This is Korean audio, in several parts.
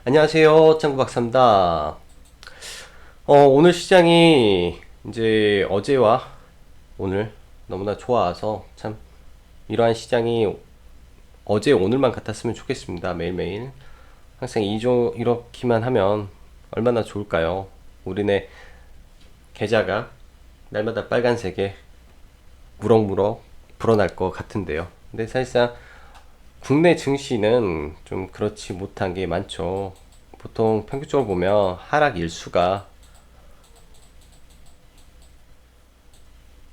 안녕하세요. 짱구 박사입니다. 오늘 시장이 이제 어제와 오늘 너무나 좋아서 참 이러한 시장이 어제 오늘만 같았으면 좋겠습니다. 매일매일. 항상 이렇게만 하면 얼마나 좋을까요? 우리네 계좌가 날마다 빨간색에 무럭무럭 불어날 것 같은데요. 근데 사실상 국내 증시는 좀 그렇지 못한 게 많죠. 보통 평균적으로 보면 하락 일수가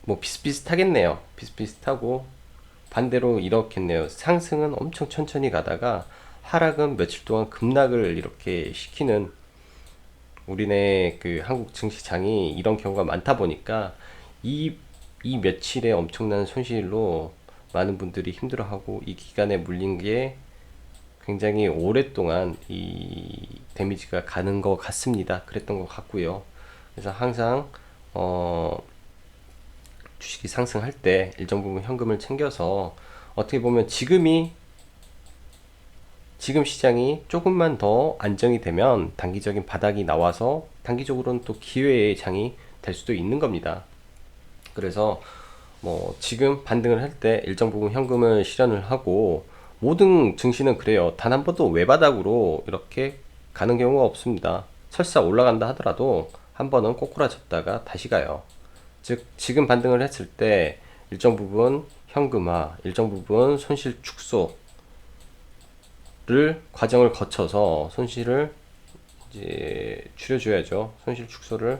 뭐 비슷비슷하겠네요. 비슷비슷하고 반대로 이렇겠네요. 상승은 엄청 천천히 가다가 하락은 며칠 동안 급락을 이렇게 시키는 우리네 그 한국 증시장이 이런 경우가 많다 보니까 이, 이 며칠의 엄청난 손실로 많은 분들이 힘들어하고 이 기간에 물린 게 굉장히 오랫동안 이 데미지가 가는 것 같습니다. 그랬던 것 같고요. 그래서 항상 어, 주식이 상승할 때 일정 부분 현금을 챙겨서 어떻게 보면 지금 시장이 조금만 더 안정이 되면 단기적인 바닥이 나와서 단기적으로는 또 기회의 장이 될 수도 있는 겁니다. 그래서 뭐 지금 반등을 할 때 일정 부분 현금을 실현을 하고 모든 증시는 그래요. 단 한 번도 외바닥으로 이렇게 가는 경우가 없습니다. 설사 올라간다 하더라도 한 번은 꼬꾸라졌다가 다시 가요. 즉 지금 반등을 했을 때 일정 부분 현금화, 일정 부분 손실 축소를 과정을 거쳐서 손실을 이제 줄여줘야죠. 손실 축소를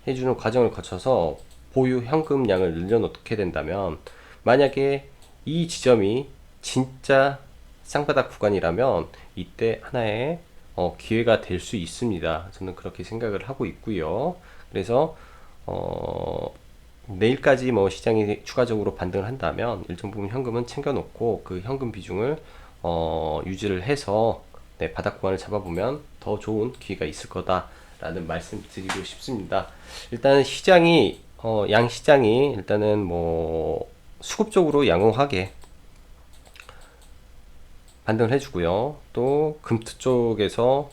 해주는 과정을 거쳐서 보유 현금량을 늘려놓게 된다면 만약에 이 지점이 진짜 쌍바닥 구간이라면 이때 하나의 기회가 될 수 있습니다. 저는 그렇게 생각을 하고 있고요. 그래서 어, 내일까지 뭐 시장이 추가적으로 반등을 한다면 일정 부분 현금은 챙겨놓고 그 현금 비중을 유지를 해서 네, 바닥 구간을 잡아보면 더 좋은 기회가 있을 거다라는 말씀 드리고 싶습니다. 일단 시장이 양시장이 일단은 뭐 수급적으로 양호하게 반등을 해주고요. 또 금투 쪽에서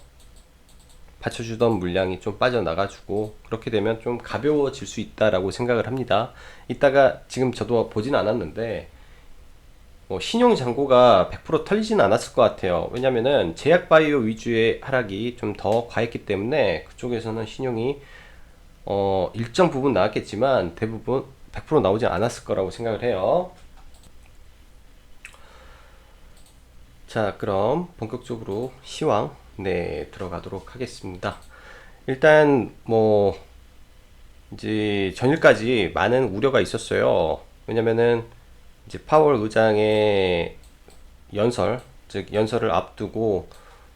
받쳐주던 물량이 좀 빠져나가지고 그렇게 되면 좀 가벼워질 수 있다라고 생각을 합니다. 이따가 지금 저도 보진 않았는데 뭐 신용 잔고가 100% 털리진 않았을 것 같아요. 왜냐면은 제약 바이오 위주의 하락이 좀 더 과했기 때문에 그쪽에서는 신용이 일정 부분 나왔겠지만 대부분 100% 나오지 않았을 거라고 생각을 해요. 자, 그럼 본격적으로 시황 네 들어가도록 하겠습니다. 일단 뭐 이제 전일까지 많은 우려가 있었어요. 왜냐면은 이제 파월 의장의 연설, 즉 연설을 앞두고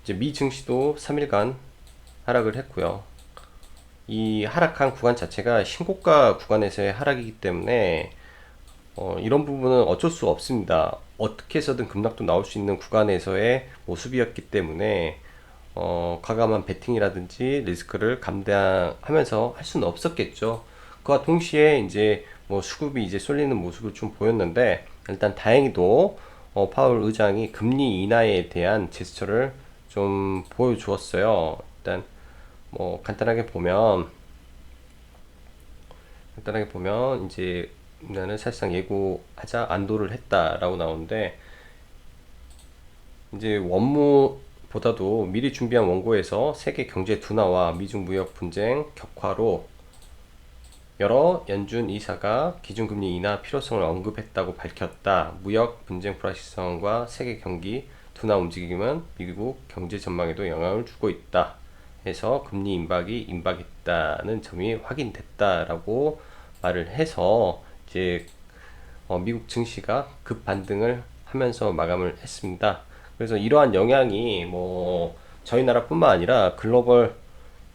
이제 미 증시도 3일간 하락을 했고요. 이 하락한 구간 자체가 신고가 구간에서의 하락이기 때문에 이런 부분은 어쩔 수 없습니다. 어떻게 해서든 급락도 나올 수 있는 구간에서의 모습이었기 때문에 과감한 베팅이라든지 리스크를 감당하면서 할 수는 없었겠죠. 그와 동시에 이제 뭐 수급이 이제 쏠리는 모습을 좀 보였는데 일단 다행히도 파월 의장이 금리 인하에 대한 제스처를 좀 보여주었어요. 일단 뭐 간단하게 보면 이제 나는 사실상 예고하자 안도를 했다라고 나오는데 이제 원무보다도 미리 준비한 원고에서 세계 경제 둔화와 미중 무역 분쟁 격화로 여러 연준 이사가 기준금리 인하 필요성을 언급했다고 밝혔다. 무역 분쟁 불확실성과 세계 경기 둔화 움직임은 미국 경제 전망에도 영향을 주고 있다. 해서 금리 임박했다는 점이 확인됐다라고 말을 해서 이제 미국 증시가 급 반등을 하면서 마감을 했습니다. 그래서 이러한 영향이 뭐 저희 나라뿐만 아니라 글로벌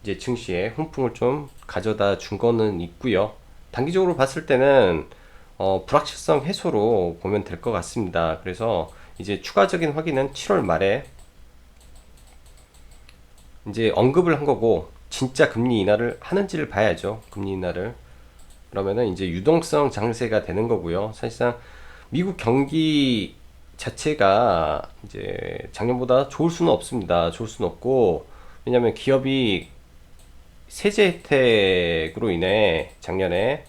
이제 증시에 훈풍을 좀 가져다 준 거는 있고요. 단기적으로 봤을 때는 불확실성 해소로 보면 될 것 같습니다. 그래서 이제 추가적인 확인은 7월 말에 이제 언급을 한 거고 진짜 금리 인하를 하는지를 봐야죠. 금리 인하를. 그러면은 이제 유동성 장세가 되는 거고요. 사실상 미국 경기 자체가 이제 작년보다 좋을 수는 없습니다. 좋을 수는 없고, 왜냐면 기업이 세제 혜택으로 인해 작년에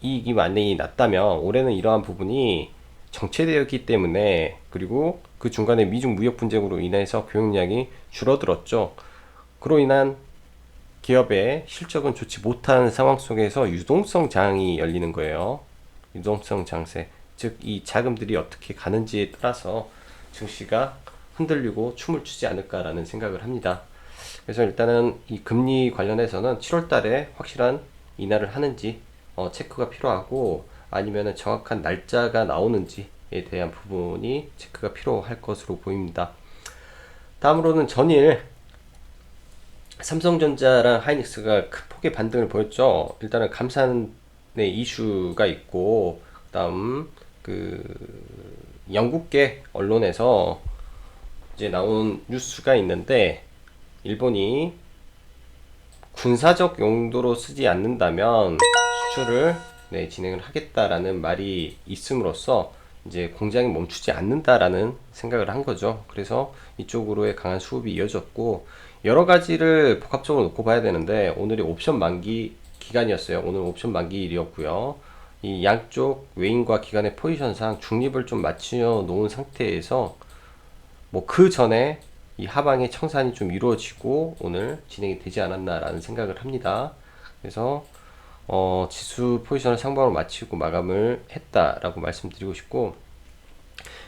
이익이 많이 났다면 올해는 이러한 부분이 정체되었기 때문에, 그리고 그 중간에 미중 무역 분쟁으로 인해서 교역량이 줄어들었죠. 그로 인한 기업의 실적은 좋지 못한 상황 속에서 유동성 장이 열리는 거예요. 유동성 장세. 즉, 이 자금들이 어떻게 가는지에 따라서 증시가 흔들리고 춤을 추지 않을까라는 생각을 합니다. 그래서 일단은 이 금리 관련해서는 7월 달에 확실한 인하를 하는지 체크가 필요하고, 아니면은 정확한 날짜가 나오는지에 대한 부분이 체크가 필요할 것으로 보입니다. 다음으로는 전일 삼성전자랑 하이닉스가 큰 폭의 반등을 보였죠. 일단은 감산의 이슈가 있고, 그다음 그 영국계 언론에서 이제 나온 뉴스가 있는데, 일본이 군사적 용도로 쓰지 않는다면 수출을 진행을 하겠다라는 말이 있음으로써 이제 공장이 멈추지 않는다라는 생각을 한 거죠. 그래서 이쪽으로의 강한 수급이 이어졌고, 여러 가지를 복합적으로 놓고 봐야 되는데, 오늘이 옵션 만기 기간이었어요. 오늘 옵션 만기일이었고요. 이 양쪽 외인과 기관의 포지션상 중립을 좀 맞추어 놓은 상태에서 뭐 그 전에 이 하방의 청산이 좀 이루어지고 오늘 진행이 되지 않았나라는 생각을 합니다. 그래서 지수 포지션을 상방으로 마치고 마감을 했다라고 말씀드리고 싶고,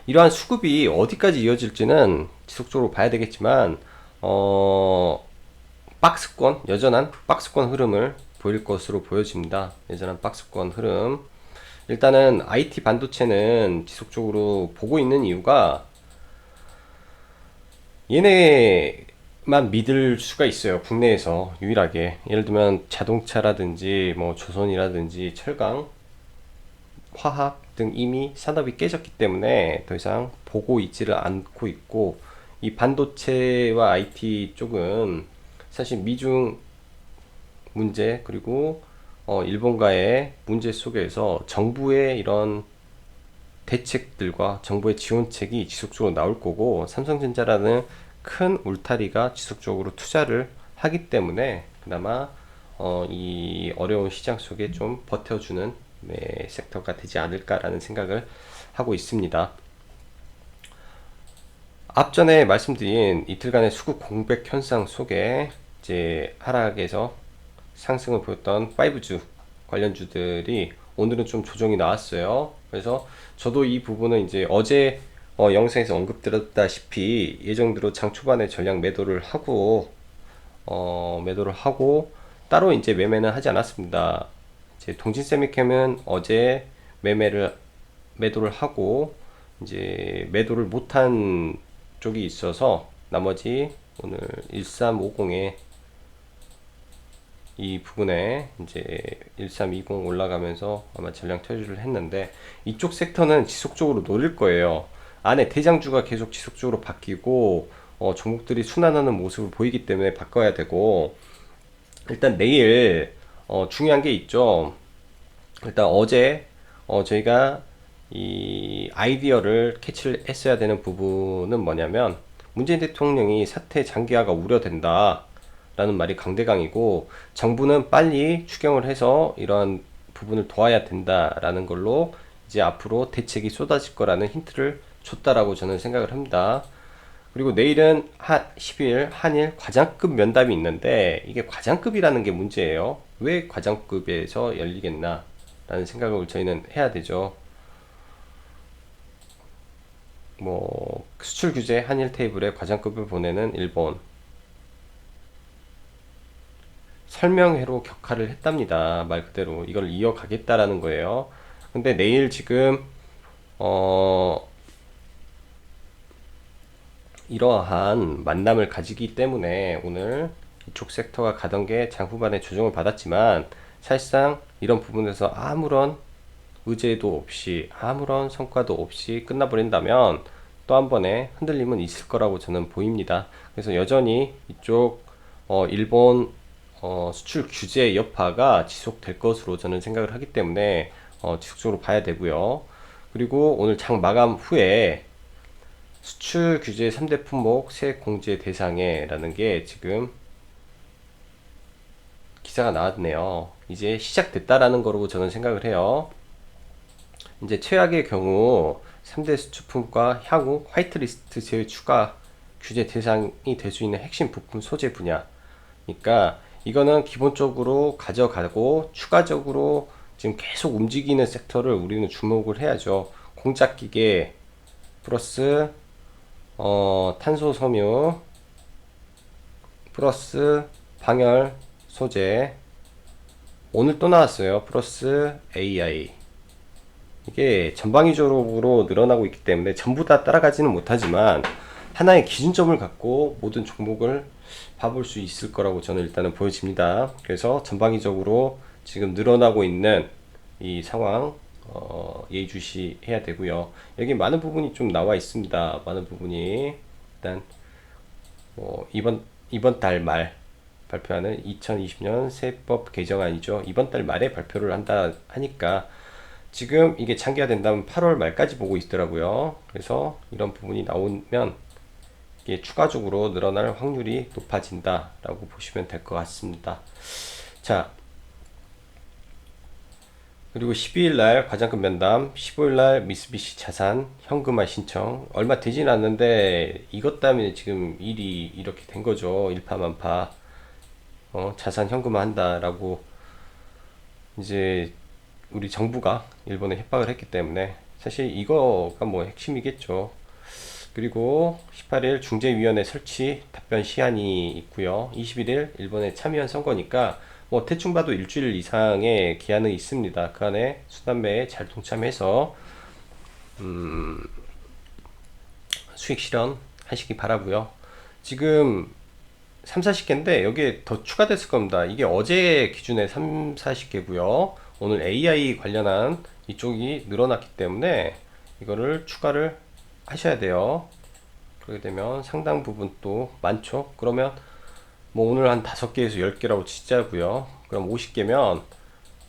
이러한 수급이 어디까지 이어질지는 지속적으로 봐야 되겠지만, 박스권, 여전한 박스권 흐름을 보일 것으로 보여집니다. 여전한 박스권 흐름. 일단은 IT 반도체는 지속적으로 보고 있는 이유가, 얘네만 믿을 수가 있어요. 국내에서 유일하게. 예를 들면 자동차라든지 뭐 조선이라든지 철강, 화학 등 이미 산업이 깨졌기 때문에 더 이상 보고 있지를 않고 있고, 이 반도체와 IT 쪽은 사실 미중 문제, 그리고 일본과의 문제 속에서 정부의 이런 대책들과 정부의 지원책이 지속적으로 나올 거고, 삼성전자라는 큰 울타리가 지속적으로 투자를 하기 때문에 그나마 이 어려운 시장 속에 좀 버텨주는 섹터가 되지 않을까라는 생각을 하고 있습니다. 앞전에 말씀드린 이틀간의 수급 공백 현상 속에 이제 하락에서 상승을 보였던 5주 관련주들이 오늘은 좀 조정이 나왔어요. 그래서 저도 이 부분은 이제 어제 영상에서 언급드렸다시피 예정대로 장 초반에 전량 매도를 하고 따로 이제 매매는 하지 않았습니다. 이제 동진세미캠은 어제 매도를 하고, 이제 매도를 못한 쪽이 있어서 나머지 오늘 1350에 이 부분에 이제 1320 올라가면서 아마 전량 처리를 했는데, 이쪽 섹터는 지속적으로 노릴 거예요. 안에 대장주가 계속 지속적으로 바뀌고 종목들이 순환하는 모습을 보이기 때문에 바꿔야 되고, 일단 내일 중요한 게 있죠. 일단 어제 저희가 이 아이디어를 캐치를 했어야 되는 부분은 뭐냐면, 문재인 대통령이 사태 장기화가 우려된다 라는 말이 강대강이고, 정부는 빨리 추경을 해서 이러한 부분을 도와야 된다라는 걸로 이제 앞으로 대책이 쏟아질 거라는 힌트를 줬다라고 저는 생각을 합니다. 그리고 내일은 10일 한일 과장급 면담이 있는데, 이게 과장급이라는 게 문제예요. 왜 과장급에서 열리겠나 라는 생각을 저희는 해야 되죠. 뭐 수출 규제 한일 테이블에 과장급을 보내는 일본, 설명회로 격하를 했답니다. 말 그대로 이걸 이어가겠다라는 거예요. 근데 내일 지금 이러한 만남을 가지기 때문에 오늘 이쪽 섹터가 가던 게 장 후반에 조정을 받았지만, 사실상 이런 부분에서 아무런 의제도 없이 아무런 성과도 없이 끝나버린다면 또 한 번의 흔들림은 있을 거라고 저는 보입니다. 그래서 여전히 이쪽 일본 수출 규제 여파가 지속될 것으로 저는 생각을 하기 때문에 지속적으로 봐야 되고요. 그리고 오늘 장 마감 후에 수출 규제 3대 품목 세액 공제 대상에 라는 게 지금 기사가 나왔네요. 이제 시작됐다라는 거로 저는 생각을 해요. 이제 최악의 경우 3대 수출품과 향후 화이트리스트 제외 추가 규제 대상이 될 수 있는 핵심 부품 소재 분야. 그러니까 이거는 기본적으로 가져가고 추가적으로 지금 계속 움직이는 섹터를 우리는 주목을 해야죠. 공작기계 플러스 탄소 섬유 플러스 방열 소재, 오늘 또 나왔어요. 플러스 AI. 이게 전방위적으로 늘어나고 있기 때문에 전부 다 따라가지는 못하지만 하나의 기준점을 갖고 모든 종목을 봐볼 수 있을 거라고 저는 일단은 보여집니다. 그래서 전방위적으로 지금 늘어나고 있는 이 상황 예의주시해야 되고요. 여기 많은 부분이 좀 나와 있습니다. 많은 부분이 일단 이번 달 말 발표하는 2020년 세법 개정안이죠. 이번 달 말에 발표를 한다 하니까 지금 이게 장기화된다면 8월 말까지 보고 있더라고요. 그래서 이런 부분이 나오면 이게 추가적으로 늘어날 확률이 높아진다라고 보시면 될 것 같습니다. 자, 그리고 12일 날 과장급 면담, 15일 날 미쓰비시 자산 현금화 신청. 얼마 되진 않는데 이것 때문에 지금 일이 이렇게 된 거죠. 일파만파. 자산 현금화 한다라고 이제 우리 정부가 일본에 협박을 했기 때문에 사실 이거가 뭐 핵심이겠죠. 그리고 18일 중재위원회 설치 답변 시한이 있고요. 21일 일본의 참의원 선거니까 뭐 대충 봐도 일주일 이상의 기한은 있습니다. 그 안에 수단매에 잘 동참해서 수익 실현 하시기 바라고요. 지금 3, 40개인데 여기에 더 추가됐을 겁니다. 이게 어제 기준에 3, 40개고요. 오늘 AI 관련한 이쪽이 늘어났기 때문에 이거를 추가를 하셔야 돼요. 그렇게 되면 상당 부분 또 많죠. 그러면 뭐 오늘 한 5개에서 10개라고 치자고요. 그럼 50개면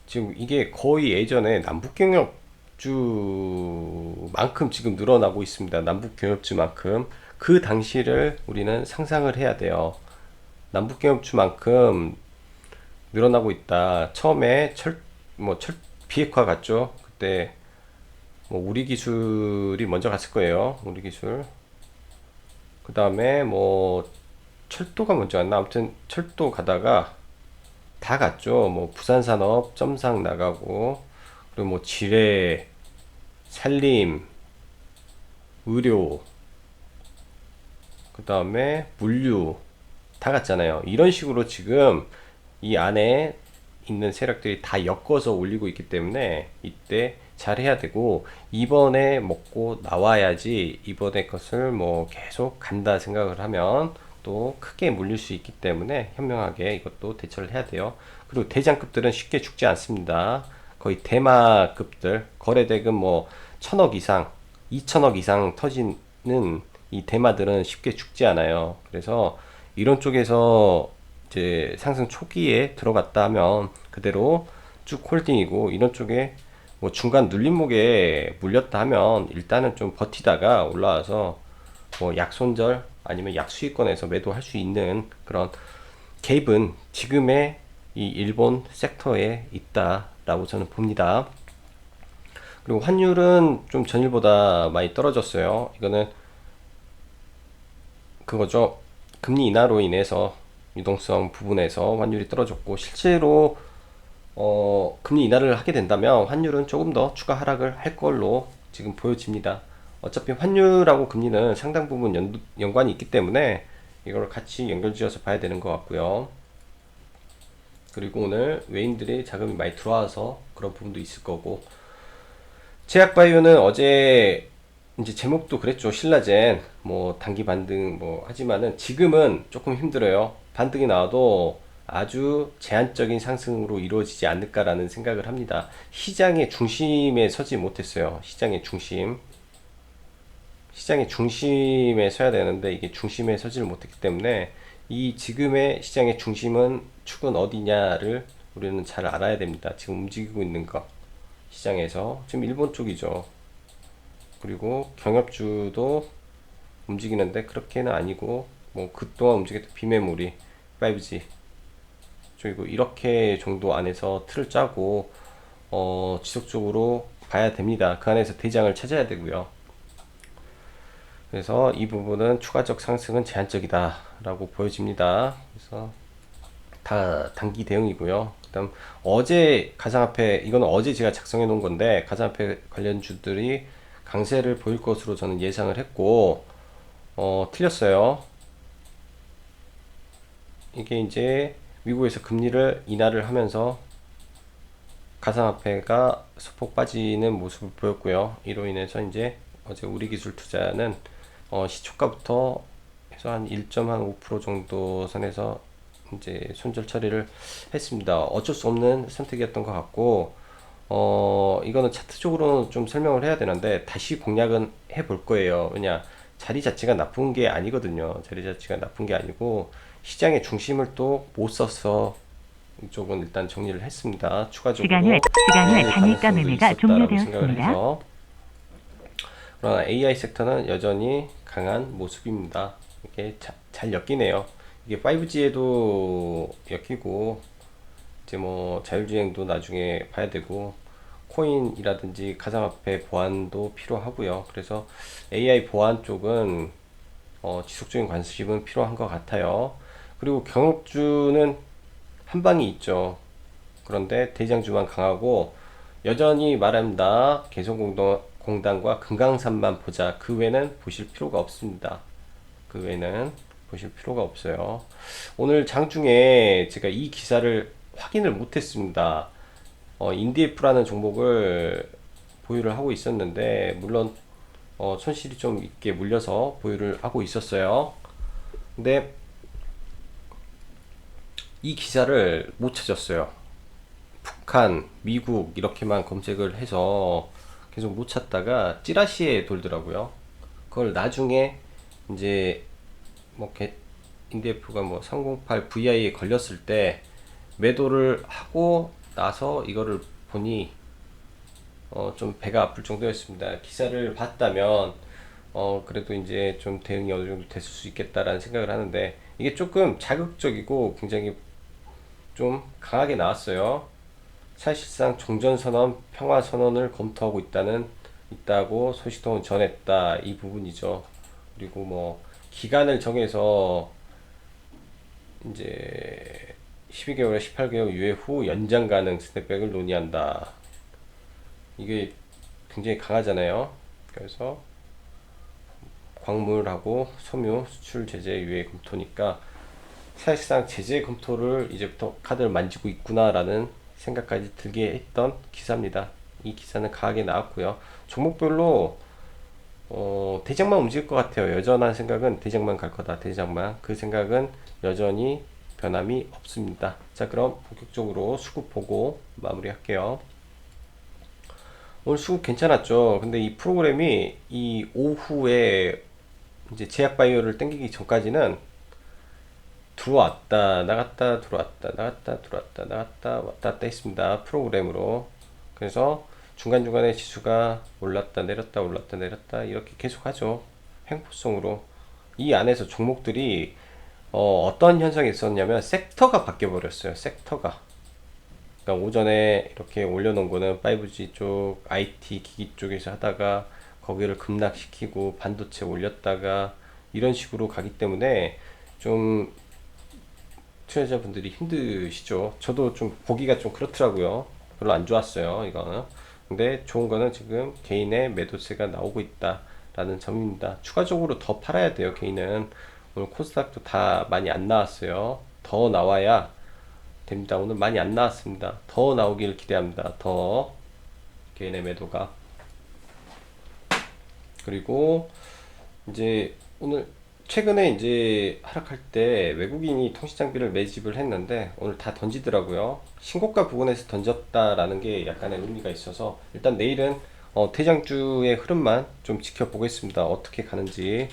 지금 이게 거의 예전에 남북경협주만큼 지금 늘어나고 있습니다. 남북경협주만큼 그 당시를 우리는 상상을 해야 돼요. 남북경협주만큼 늘어나고 있다. 처음에 비핵화 갔죠. 그때 뭐 우리 기술이 먼저 갔을 거예요. 우리 기술. 그 다음에 뭐 철도가 먼저 갔나? 아무튼 철도 가다가 다 갔죠. 뭐 부산산업 점상 나가고, 그리고 뭐 지뢰, 산림, 의료, 그 다음에 물류 다 갔잖아요. 이런 식으로 지금 이 안에 있는 세력들이 다 엮어서 올리고 있기 때문에 이때 잘 해야 되고, 이번에 먹고 나와야지 이번에 것을 뭐 계속 간다 생각을 하면 또 크게 물릴 수 있기 때문에 현명하게 이것도 대처를 해야 돼요. 그리고 대장급들은 쉽게 죽지 않습니다. 거의 대마급들 거래대금 뭐 1000억 이상 2000억 이상 터지는 이 대마들은 쉽게 죽지 않아요. 그래서 이런 쪽에서 이제 상승 초기에 들어갔다 하면 그대로 쭉 홀딩이고, 이런 쪽에 뭐 중간 눌림목에 물렸다 하면 일단은 좀 버티다가 올라와서 뭐 약손절 아니면 약수익권에서 매도할 수 있는 그런 갭은 지금의 이 일본 섹터에 있다라고 저는 봅니다. 그리고 환율은 좀 전일보다 많이 떨어졌어요. 이거는 그거죠. 금리 인하로 인해서 유동성 부분에서 환율이 떨어졌고, 실제로 금리 인하를 하게 된다면 환율은 조금 더 추가 하락을 할 걸로 지금 보여집니다. 어차피 환율하고 금리는 상당 부분 연관이 있기 때문에 이걸 같이 연결지어서 봐야 되는 것 같고요. 그리고 오늘 외인들이 자금이 많이 들어와서 그런 부분도 있을 거고, 제약바이오는 어제 이제 제목도 그랬죠. 신라젠 뭐 단기 반등 뭐 하지만은 지금은 조금 힘들어요. 반등이 나와도 아주 제한적인 상승으로 이루어지지 않을까라는 생각을 합니다. 시장의 중심에 서지 못했어요. 시장의 중심에 서야 되는데 이게 중심에 서지를 못했기 때문에 이 지금의 시장의 중심은 축은 어디냐를 우리는 잘 알아야 됩니다. 지금 움직이고 있는 거 시장에서 지금 일본 쪽이죠. 그리고 경협주도 움직이는데 그렇게는 아니고 뭐 그동안 움직였던 비메모리 5G 그리고 이렇게 정도 안에서 틀을 짜고 지속적으로 봐야 됩니다. 그 안에서 대장을 찾아야 되고요. 그래서 이 부분은 추가적 상승은 제한적이다 라고 보여집니다. 그래서 다 단기 대응이고요. 그다음 어제 가상화폐 이거는 어제 제가 작성해 놓은 건데 가상화폐 관련주들이 강세를 보일 것으로 저는 예상을 했고 틀렸어요. 이게 이제 미국에서 금리를 인하를 하면서 가상화폐가 소폭 빠지는 모습을 보였고요. 이로 인해서 이제 어제 우리기술투자는 시초가부터 해서 한 1.5% 정도 선에서 이제 손절 처리를 했습니다. 어쩔 수 없는 선택이었던 것 같고 이거는 차트적으로는 좀 설명을 해야 되는데 다시 공략은 해볼 거예요. 왜냐 자리 자체가 나쁜 게 아니거든요. 자리 자체가 나쁜 게 아니고 시장의 중심을 또 못 써서 이쪽은 일단 정리를 했습니다. 추가적으로 시간을 밀릴 단일가 가능성도 매매가 있었다라고 생각을 종료되었습니다. 해서 그러나 AI 섹터는 여전히 강한 모습입니다. 이게 잘 엮이네요. 이게 5G에도 엮이고 이제 뭐 자율주행도 나중에 봐야 되고 코인이라든지 가상화폐 보안도 필요하고요. 그래서 AI 보안 쪽은 지속적인 관심은 필요한 것 같아요. 그리고 경업주는 한 방이 있죠. 그런데 대장주만 강하고 여전히 말합니다. 개성공단과 금강산만 보자. 그 외에는 보실 필요가 없습니다. 그 외에는 보실 필요가 없어요. 오늘 장중에 제가 이 기사를 확인을 못했습니다. 인디에프라는 종목을 보유를 하고 있었는데 물론 손실이 좀 있게 물려서 보유를 하고 있었어요. 근데 이 기사를 못 찾았어요. 북한, 미국 이렇게만 검색을 해서 계속 못 찾다가 찌라시에 돌더라고요. 그걸 나중에 이제 뭐 인디에프가 뭐 308 VI에 걸렸을 때 매도를 하고 나서 이거를 보니 좀 배가 아플 정도였습니다. 기사를 봤다면 그래도 이제 좀 대응이 어느 정도 됐을 수 있겠다라는 생각을 하는데 이게 조금 자극적이고 굉장히 좀 강하게 나왔어요. 사실상 종전선언, 평화선언을 검토하고 있다고 소식통은 전했다. 이 부분이죠. 그리고 뭐 기간을 정해서 이제 12개월에 18개월 유예 후 연장 가능 스냅백을 논의한다. 이게 굉장히 강하잖아요. 그래서 광물하고 섬유 수출 제재 유예 검토니까 사실상 제재 검토를 이제부터 카드를 만지고 있구나라는 생각까지 들게 했던 기사입니다. 이 기사는 강하게 나왔고요. 종목별로 대장만 움직일 것 같아요. 여전한 생각은 대장만 갈 거다. 대장만. 그 생각은 여전히 변함이 없습니다. 자, 그럼 본격적으로 수급 보고 마무리할게요. 오늘 수급 괜찮았죠. 근데 이 프로그램이 이 오후에 이제 제약 바이오를 땡기기 전까지는 들어왔다 나갔다 들어왔다 나갔다 들어왔다 나갔다 왔다 갔다 했습니다. 프로그램으로. 그래서 중간중간에 지수가 올랐다 내렸다 올랐다 내렸다 이렇게 계속 하죠. 횡포성으로. 이 안에서 종목들이 어떤 현상이 있었냐면 섹터가 바뀌어 버렸어요. 섹터가. 그러니까 오전에 이렇게 올려놓은 거는 5G 쪽, IT 기기 쪽에서 하다가 거기를 급락시키고 반도체 올렸다가 이런 식으로 가기 때문에 좀 투자자분들이 힘드시죠. 저도 좀 보기가 좀 그렇더라고요. 별로 안 좋았어요, 이거는. 근데 좋은 거는 지금 개인의 매도세가 나오고 있다라는 점입니다. 추가적으로 더 팔아야 돼요, 개인은. 오늘 코스닥도 다 많이 안 나왔어요. 더 나와야 됩니다. 오늘 많이 안 나왔습니다. 더 나오길 기대합니다. 더 개인의 매도가. 그리고 이제 오늘 최근에 이제 하락할 때 외국인이 통신 장비를 매집을 했는데 오늘 다 던지더라고요. 신고가 부근에서 던졌다라는 게 약간의 의미가 있어서 일단 내일은 대장주의 흐름만 좀 지켜보겠습니다. 어떻게 가는지.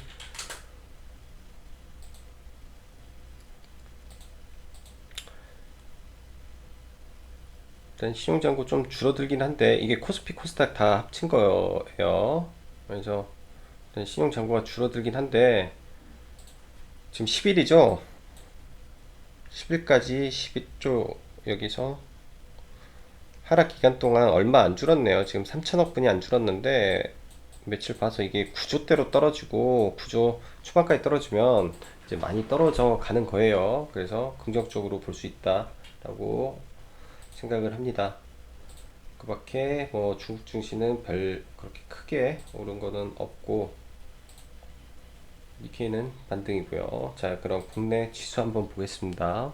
일단 신용잔고 좀 줄어들긴 한데 이게 코스피 코스닥 다 합친 거예요. 그래서 신용 잔고가 줄어들긴 한데 지금 10일이죠. 10일까지 12조 여기서 하락 기간 동안 얼마 안 줄었네요. 지금 3천억 분이 안 줄었는데 며칠 봐서 이게 9조대로 떨어지고 9조 초반까지 떨어지면 이제 많이 떨어져 가는 거예요. 그래서 긍정적으로 볼 수 있다라고 생각을 합니다. 그 밖에 뭐 중국 증시는 별 그렇게 크게 오른 거는 없고 니케이는 반등이고요. 자, 그럼 국내 지수 한번 보겠습니다.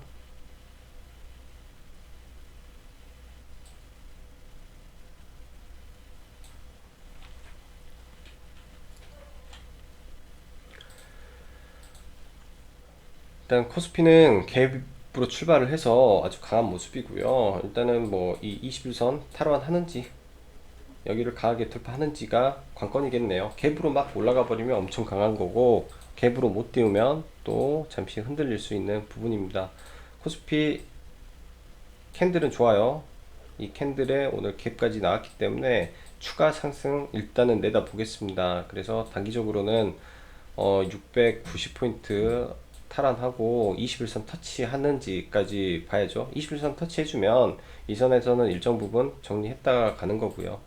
일단 코스피는 갭으로 출발을 해서 아주 강한 모습이고요. 일단은 뭐 이 21선 탈환하는지 여기를 강하게 돌파하는지가 관건이겠네요. 갭으로 막 올라가 버리면 엄청 강한 거고 갭으로 못 띄우면 또 잠시 흔들릴 수 있는 부분입니다. 코스피 캔들은 좋아요. 이 캔들에 오늘 갭까지 나왔기 때문에 추가 상승 일단은 내다 보겠습니다. 그래서 단기적으로는 690포인트 탈환하고 21선 터치하는지까지 봐야죠. 21선 터치해주면 이 선에서는 일정 부분 정리했다가 가는 거고요.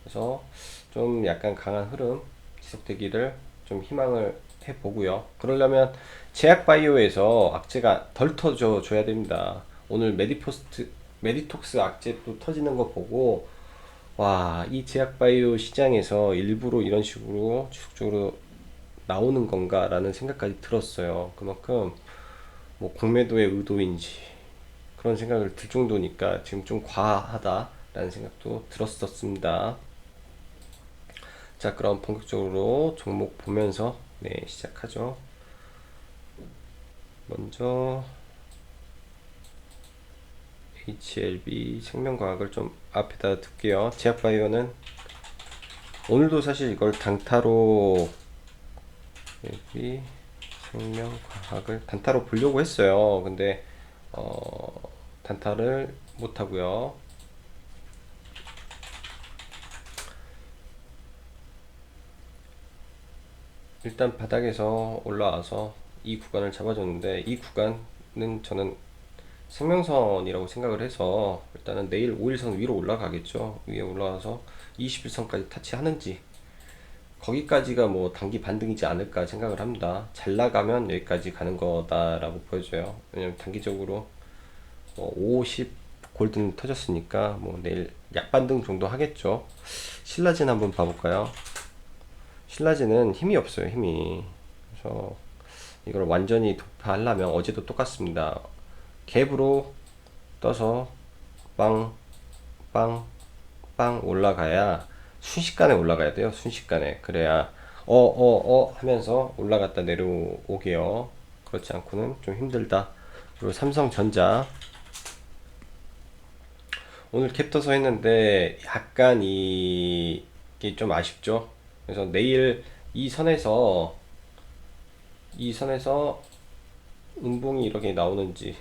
그래서 좀 약간 강한 흐름 지속되기를 좀 희망을 해보고요. 그러려면 제약바이오에서 악재가 덜 터져 줘야 됩니다. 오늘 메디톡스 악재 또 터지는 거 보고 와, 이 제약바이오 시장에서 일부러 이런 식으로 지속적으로 나오는 건가라는 생각까지 들었어요. 그만큼 뭐 공매도의 의도인지 그런 생각을 들 정도니까 지금 좀 과하다라는 생각도 들었었습니다. 자, 그럼 본격적으로 종목 보면서 시작하죠. 먼저 HLB 생명과학을 좀 앞에다 둘게요. 제약바이오는 오늘도 사실 이걸 단타로 여기 생명과학을 단타로 보려고 했어요. 근데 단타를 못 하고요. 일단 바닥에서 올라와서 이 구간을 잡아줬는데 이 구간은 저는 생명선이라고 생각을 해서 일단은 내일 5일선 위로 올라가겠죠. 위에 올라와서 21선까지 타치하는지 거기까지가 뭐 단기 반등이지 않을까 생각을 합니다. 잘 나가면 여기까지 가는 거다라고 보여져요. 왜냐면 단기적으로 50 골든 터졌으니까 뭐 내일 약반등 정도 하겠죠. 신라진 한번 봐볼까요? 신라진은 힘이 없어요. 힘이. 그래서 이걸 완전히 돌파하려면 어제도 똑같습니다. 갭으로 떠서 빵, 빵, 빵 올라가야 순식간에 올라가야 돼요. 순식간에. 그래야 하면서 올라갔다 내려오게요. 그렇지 않고는 좀 힘들다. 그리고 삼성전자 오늘 캡 떠서 했는데 약간 이게 좀 아쉽죠. 그래서 내일 이 선에서 음봉이 이렇게 나오는지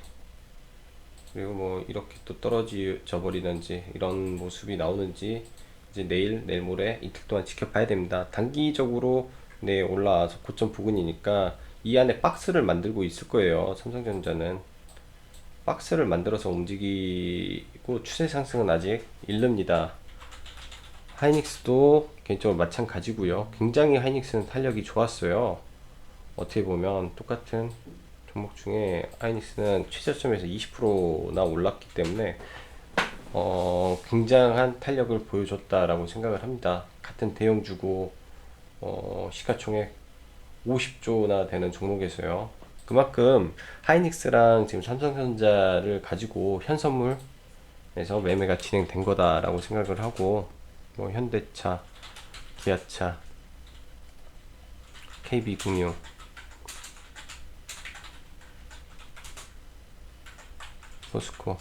그리고 뭐 이렇게 또 떨어져 버리는지 이런 모습이 나오는지 이제 내일 모레 이틀 동안 지켜봐야 됩니다. 단기적으로 올라와서 고점 부근이니까 이 안에 박스를 만들고 있을 거예요. 삼성전자는 박스를 만들어서 움직이고 추세 상승은 아직 이릅니다. 하이닉스도 개인적으로 마찬가지고요. 굉장히 하이닉스는 탄력이 좋았어요. 어떻게 보면 똑같은 종목 중에 하이닉스는 최저점에서 20%나 올랐기 때문에 굉장한 탄력을 보여줬다라고 생각을 합니다. 같은 대형주고 시가총액 50조나 되는 종목에서요. 그만큼 하이닉스랑 지금 삼성전자를 가지고 현선물에서 매매가 진행된 거다라고 생각을 하고 뭐 현대차, 기아차, KB금융 포스코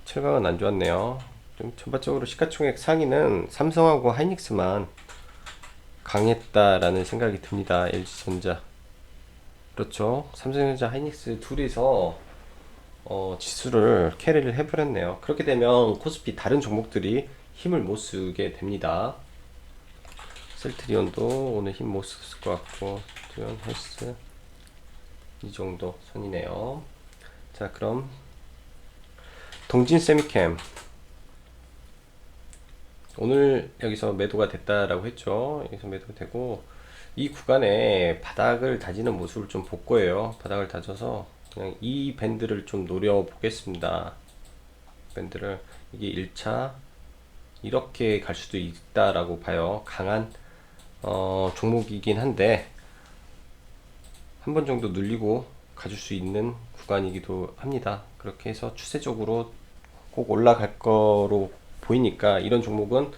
철강은 안 좋았네요. 좀 전반적으로 시가총액 상위는 삼성하고 하이닉스만 강했다라는 생각이 듭니다. LG전자 그렇죠. 삼성전자 하이닉스 둘이서 지수를 캐리를 해버렸네요. 그렇게 되면 코스피 다른 종목들이 힘을 못 쓰게 됩니다. 셀트리온도 오늘 힘 못 썼을 것 같고, 셀트리온 헬스 이 정도 선이네요. 자, 그럼 동진 세미캠 오늘 여기서 매도가 됐다라고 했죠. 여기서 매도가 되고 이 구간에 바닥을 다지는 모습을 좀 볼 거예요. 바닥을 다져서 그냥 이 밴드를 좀 노려 보겠습니다. 밴드를 이게 1차 이렇게 갈 수도 있다라고 봐요. 강한 종목이긴 한데 한 번 정도 눌리고 가줄 수 있는 구간이기도 합니다. 그렇게 해서 추세적으로 꼭 올라갈 거로 보이니까 이런 종목은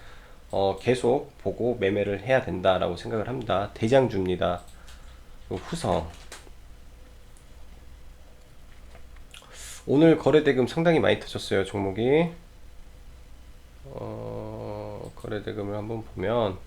계속 보고 매매를 해야 된다라고 생각을 합니다. 대장주입니다. 후성 오늘 거래대금 상당히 많이 터졌어요. 종목이 거래대금을 한번 보면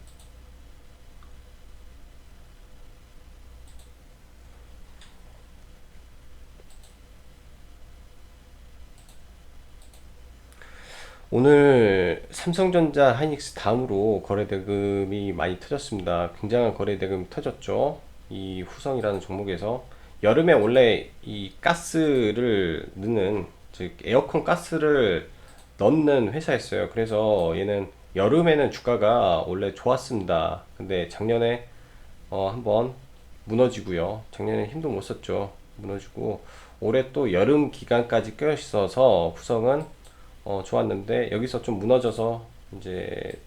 오늘 삼성전자, 하이닉스 다음으로 거래대금이 많이 터졌습니다. 굉장한 거래대금이 터졌죠. 이 후성이라는 종목에서 여름에 원래 이 가스를 넣는, 즉 에어컨 가스를 넣는 회사였어요. 그래서 얘는 여름에는 주가가 원래 좋았습니다. 근데 작년에 한번 무너지고요. 작년에 힘도 못 썼죠. 무너지고 올해 또 여름 기간까지 껴 있어서 후성은 좋았는데 여기서 좀 무너져서 이제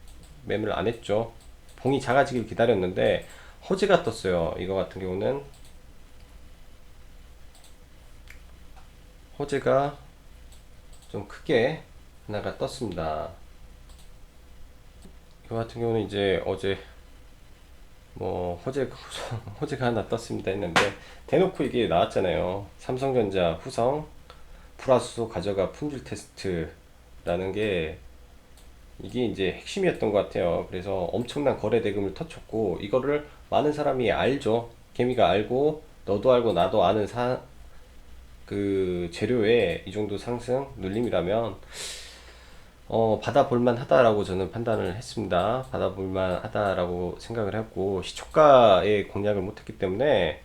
매매를 안 했죠. 봉이 작아지길 기다렸는데 호재가 떴어요. 이거 같은 경우는 호재가 좀 크게 하나가 떴습니다. 이거 같은 경우는 이제 어제 뭐 호재가 하나 떴습니다 했는데 대놓고 이게 나왔잖아요. 삼성전자 후성 불화수소 가져가 품질 테스트라는 게 이게 이제 핵심이었던 것 같아요. 그래서 엄청난 거래 대금을 터쳤고 이거를 많은 사람이 알죠. 개미가 알고 너도 알고 나도 아는 그 재료에 이 정도 상승 눌림이라면 받아볼만 하다라고 저는 판단을 했습니다. 받아볼만 하다라고 생각을 했고 시초가에 공략을 못했기 때문에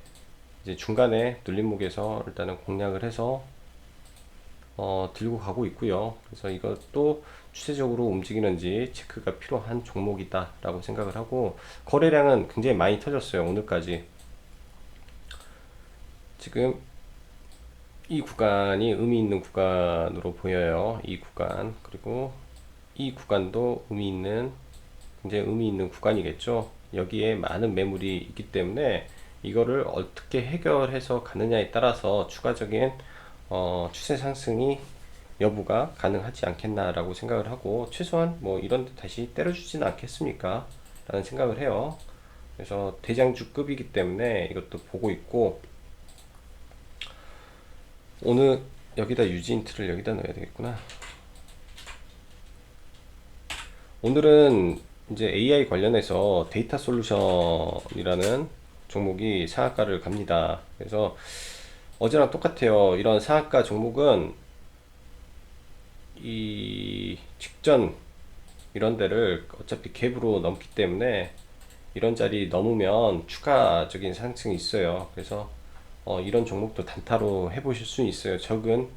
이제 중간에 눌림목에서 일단은 공략을 해서 들고 가고 있고요. 그래서 이것도 추세적으로 움직이는지 체크가 필요한 종목이다 라고 생각을 하고 거래량은 굉장히 많이 터졌어요. 오늘까지 지금 이 구간이 의미 있는 구간으로 보여요. 이 구간 그리고 이 구간도 굉장히 의미 있는 구간이겠죠. 여기에 많은 매물이 있기 때문에 이거를 어떻게 해결해서 가느냐에 따라서 추가적인 추세 상승이 여부가 가능하지 않겠나라고 생각을 하고 최소한 뭐 이런 데 다시 때려주지는 않겠습니까? 라는 생각을 해요. 그래서 대장주급이기 때문에 이것도 보고 있고 오늘 여기다 유지인트를 여기다 넣어야 되겠구나. 오늘은 이제 AI 관련해서 데이터 솔루션이라는 종목이 상한가를 갑니다. 그래서 어제랑 똑같아요. 이런 상한가 종목은 이 직전 이런 데를 어차피 갭으로 넘기 때문에 이런 자리 넘으면 추가적인 상승이 있어요. 그래서 이런 종목도 단타로 해보실 수 있어요. 적은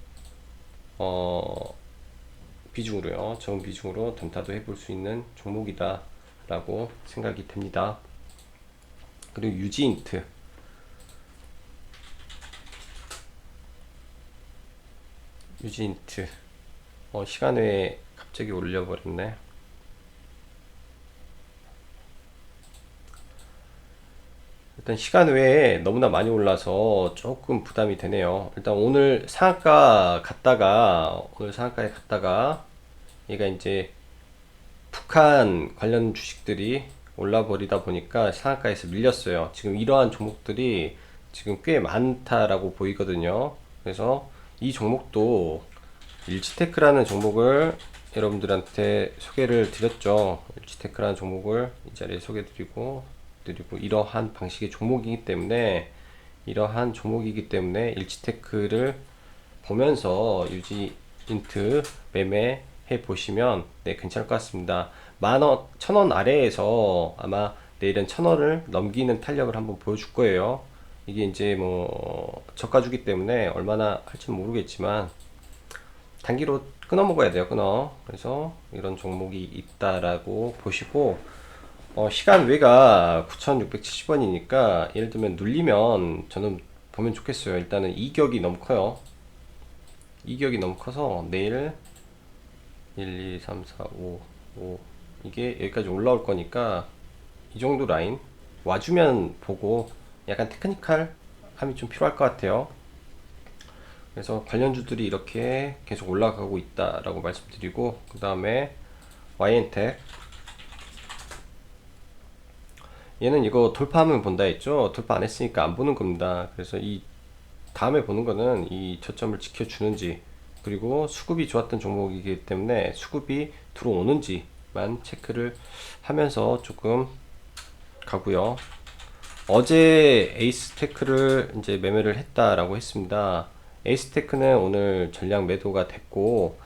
비중으로요. 적은 비중으로 단타도 해볼 수 있는 종목이다 라고 생각이 됩니다. 그리고 유지인트 시간 외에 갑자기 올려버렸네. 일단 시간 외에 너무나 많이 올라서 조금 부담이 되네요. 일단 오늘 상한가에 갔다가 얘가 이제 북한 관련 주식들이 올라버리다 보니까 상한가에서 밀렸어요. 지금 이러한 종목들이 지금 꽤 많다라고 보이거든요. 그래서 이 종목도 일지테크라는 종목을 여러분들한테 소개를 드렸죠. 일지테크라는 종목을 이 자리에 소개드리고 이러한 방식의 종목이기 때문에 일지테크를 보면서 유지인트 매매해 보시면 네, 괜찮을 것 같습니다. 10,000원 아래에서 아마 내일은 1000원을 넘기는 탄력을 한번 보여줄 거예요. 이게 이제 뭐 저가주기 때문에 얼마나 할지는 모르겠지만 단기로 끊어 먹어야 돼요. 끊어. 그래서 이런 종목이 있다라고 보시고, 시간 외가 9,670원이니까 예를 들면 눌리면 저는 보면 좋겠어요. 일단은 이격이 너무 커요. 이격이 너무 커서 내일 1, 2, 3, 4, 5 이게 여기까지 올라올 거니까 이 정도 라인 와주면 보고, 약간 테크니컬 함이 좀 필요할 것 같아요. 그래서 관련주들이 이렇게 계속 올라가고 있다라고 말씀드리고, 그 다음에 YN텍, 얘는 이거 돌파하면 본다 했죠. 돌파 안 했으니까 안 보는 겁니다. 그래서 이 다음에 보는 거는 이 저점을 지켜주는지, 그리고 수급이 좋았던 종목이기 때문에 수급이 들어오는지만 체크를 하면서 조금 가고요. 어제 에이스테크를 이제 매매를 했다라고 했습니다. 에이스테크는 오늘 전량 매도가 됐고,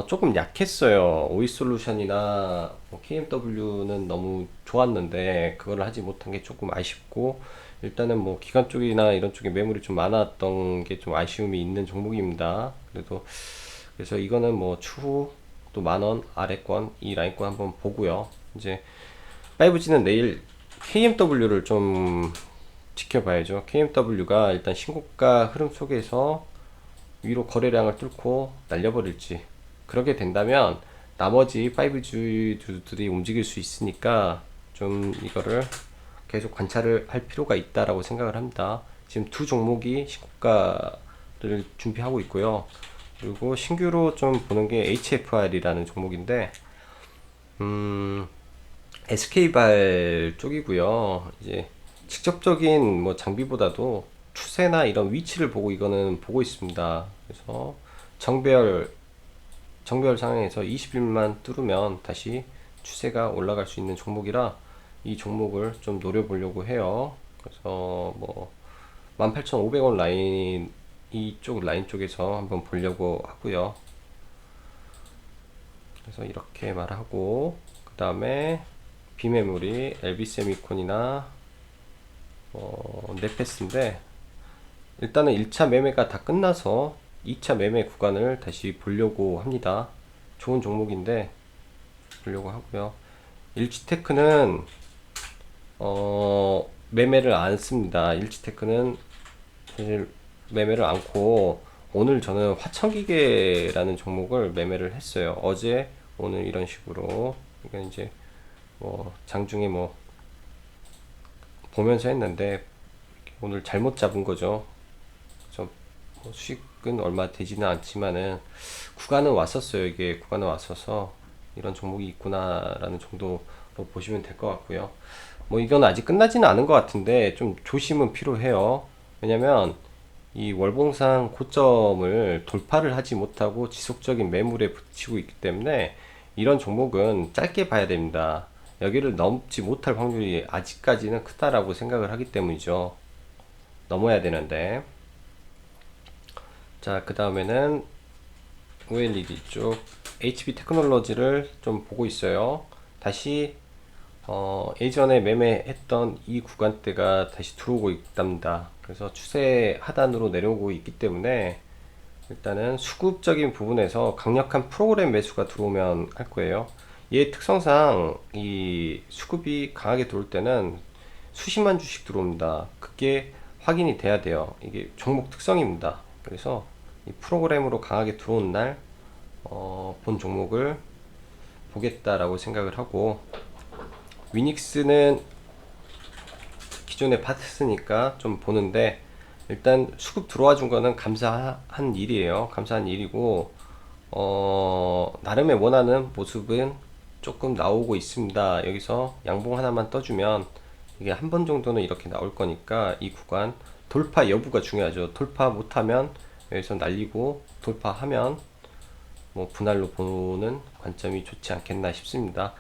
조금 약했어요. 오이솔루션이나 뭐 KMW는 너무 좋았는데 그걸 하지 못한 게 조금 아쉽고, 일단은 뭐 기관 쪽이나 이런 쪽에 매물이 좀 많았던 게 좀 아쉬움이 있는 종목입니다. 그래서 이거는 뭐 추후 또 만원 아래권 이 라인권 한번 보고요. 이제 5G는 내일 KMW를 좀 지켜봐야죠. KMW가 일단 신고가 흐름 속에서 위로 거래량을 뚫고 날려버릴지, 그렇게 된다면 나머지 5G들이 움직일 수 있으니까 좀 이거를 계속 관찰을 할 필요가 있다라고 생각을 합니다. 지금 두 종목이 신고가를 준비하고 있고요. 그리고 신규로 좀 보는 게 HFR이라는 종목인데, SK발 쪽이고요. 이제 직접적인 뭐 장비보다도 추세나 이런 위치를 보고 이거는 보고 있습니다. 그래서 정배열 상황에서 20일만 뚫으면 다시 추세가 올라갈 수 있는 종목이라 이 종목을 좀 노려보려고 해요. 그래서 뭐 18,500원 라인, 이쪽 라인 쪽에서 한번 보려고 하고요. 그래서 이렇게 말하고, 그 다음에 비메모리 LB세미콘이나 네페스인데, 일단은 1차 매매가 다 끝나서 2차 매매 구간을 다시 보려고 합니다. 좋은 종목인데 보려고 하고요. 일지테크는 매매를 안 씁니다. 일지테크는 사실 매매를 않고, 오늘 저는 화천기계라는 종목을 매매를 했어요. 어제 오늘 이런 식으로. 그러니까 이제 뭐 장중에 뭐 보면서 했는데 오늘 잘못 잡은 거죠. 뭐 수익은 얼마 되지는 않지만은 구간은 왔었어요. 이게 구간은 왔어서 이런 종목이 있구나라는 정도로 보시면 될 것 같고요. 뭐 이건 아직 끝나지는 않은 것 같은데 좀 조심은 필요해요. 왜냐면 이 월봉상 고점을 돌파를 하지 못하고 지속적인 매물에 붙이고 있기 때문에 이런 종목은 짧게 봐야 됩니다. 여기를 넘지 못할 확률이 아직까지는 크다라고 생각을 하기 때문이죠. 넘어야 되는데. 자, 그 다음에는 OLED 쪽 HB 테크놀로지를 좀 보고 있어요. 다시 예전에 매매했던 이 구간대가 다시 들어오고 있답니다. 그래서 추세 하단으로 내려오고 있기 때문에 일단은 수급적인 부분에서 강력한 프로그램 매수가 들어오면 할 거예요. 얘 특성상 이 수급이 강하게 들어올 때는 수십만 주씩 들어옵니다. 그게 확인이 돼야 돼요. 이게 종목 특성입니다. 그래서 이 프로그램으로 강하게 들어온 날 본 종목을 보겠다라고 생각을 하고, 위닉스는 기존에 봤으니까 좀 보는데, 일단 수급 들어와 준 거는 감사한 일이에요. 감사한 일이고, 나름의 원하는 모습은 조금 나오고 있습니다. 여기서 양봉 하나만 떠주면 이게 한 번 정도는 이렇게 나올 거니까 이 구간 돌파 여부가 중요하죠. 돌파 못하면 여기서 날리고, 돌파하면 뭐 분할로 보는 관점이 좋지 않겠나 싶습니다.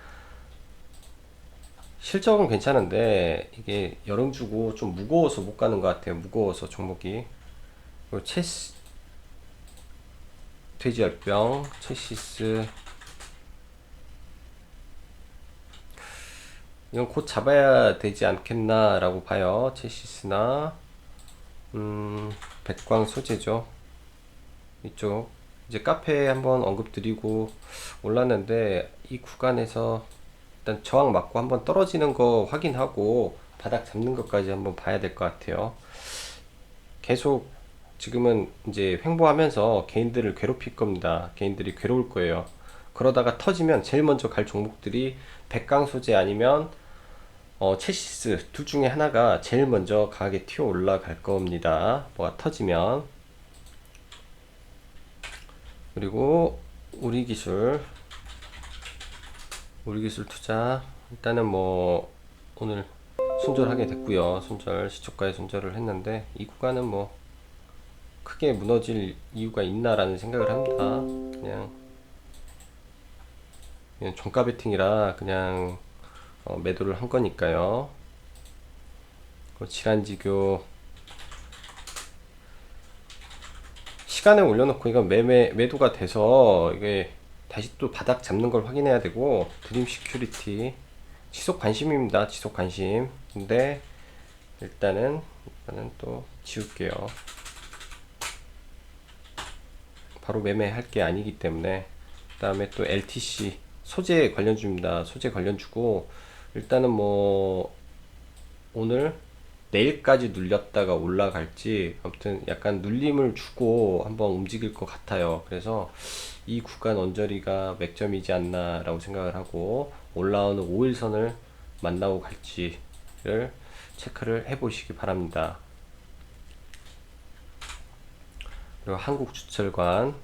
실적은 괜찮은데 이게 여름 주고 좀 무거워서 못 가는 것 같아요. 무거워서 종목이. 그리고 돼지열병, 체시스, 이건 곧 잡아야 되지 않겠나라고 봐요. 체시스나 백광 소재죠. 이쪽 이제 카페에 한번 언급드리고 올랐는데 이 구간에서 일단 저항 맞고 한번 떨어지는 거 확인하고 바닥 잡는 것까지 한번 봐야 될 것 같아요. 계속 지금은 이제 횡보하면서 개인들을 괴롭힐 겁니다. 개인들이 괴로울 거예요. 그러다가 터지면 제일 먼저 갈 종목들이 백강 소재 아니면 체시스 둘 중에 하나가 제일 먼저 강하게 튀어 올라갈 겁니다. 뭐가 터지면. 그리고 우리 기술 투자 일단은 뭐 오늘 손절하게 됐고요. 손절 시초가에 손절을 했는데 이 구간은 뭐 크게 무너질 이유가 있나라는 생각을 합니다. 그냥 종가 베팅이라 그냥 매도를 한 거니까요. 질환지교 시간에 올려놓고 이건 매도가 돼서 이게 다시 또 바닥 잡는 걸 확인해야 되고, 드림 시큐리티 지속 관심입니다. 지속 관심. 근데 일단은 또 지울게요. 바로 매매할 게 아니기 때문에. 그 다음에 또 LTC 소재 관련주입니다. 소재 관련주고 일단은 뭐 오늘 내일까지 눌렸다가 올라갈지 아무튼 약간 눌림을 주고 한번 움직일 것 같아요. 그래서 이 구간 언저리가 맥점이지 않나 라고 생각을 하고 올라오는 5일선을 만나고 갈지를 체크를 해 보시기 바랍니다. 그리고 한국주철관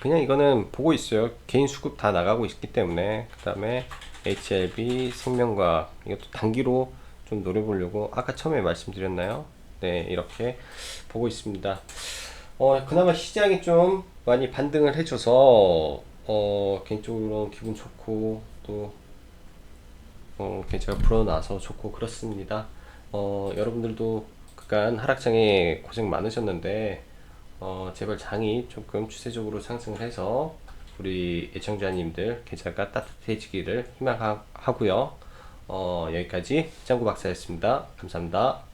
그냥 이거는 보고 있어요. 개인 수급 다 나가고 있기 때문에. 그 다음에 HLB 생명과학 이것도 단기로 좀 노려보려고 아까 처음에 말씀드렸나요? 네, 이렇게 보고 있습니다. 그나마 시장이 좀 많이 반등을 해줘서 개인적으로 기분 좋고 또 제가 불어나서 좋고 그렇습니다. 여러분들도 그간 하락장에 고생 많으셨는데 제발 장이 조금 추세적으로 상승을 해서 우리 애청자님들 계좌가 따뜻해지기를 희망하고요. 여기까지 짱구 박사였습니다. 감사합니다.